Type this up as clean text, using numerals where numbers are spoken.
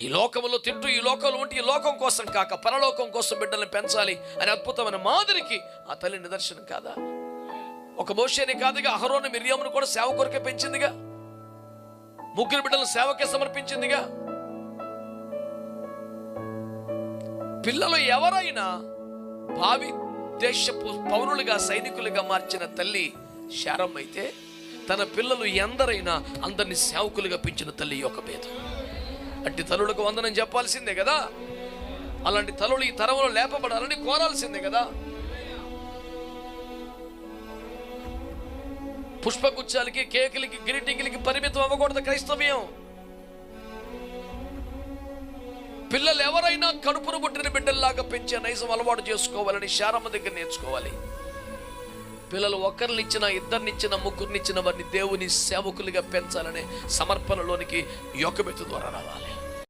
ఈ లోకంలో తింటూ ఈ లోకంలో ఉంటే ఈ లోకం కోసం కాక పరలోకం కోసం బిడ్డల్ని పెంచాలి అనే అద్భుతమైన మాదిరికి ఆ తల్లి నిదర్శనం కాదా? ఒక మోషేనే కాదుగా, అహరోను మిర్యామును కూడా సేవ కొరకే పెంచిందిగా, ముగ్గురు బిడ్డలను సేవకే సమర్పించిందిగా. పిల్లలు ఎవరైనా భావి దేశపు పౌరులుగా సైనికులుగా మార్చిన తల్లి శారమ్మ అయితే, తన పిల్లలు ఎందరైనా అందరినీ సేవకులుగా పెంచిన తల్లి యొక్క భేదం. అట్టి తల్లులకు వందనం చెప్పాల్సిందే కదా. అలాంటి తల్లులు ఈ తరంలో లేపబడాలని కోరాల్సిందే కదా. పుష్పగుచ్చాలకి, కేకులకి, గ్రీటింగ్లకి పరిమితం అవ్వకూడదు క్రైస్తవ్యం. పిల్లలు ఎవరైనా కడుపును పుట్టిన బిడ్డల్లాగా పెంచే నైజం అలవాటు చేసుకోవాలని శారమ్మ దగ్గర నేర్చుకోవాలి. పిల్లలు ఒకరినిచ్చిన, ఇద్దరినిచ్చిన, ముగ్గురినిచ్చిన వారిని దేవుని సేవకులుగా పెంచాలనే సమర్పణలోనికి యోగబెత్తు ద్వారా రావాలి.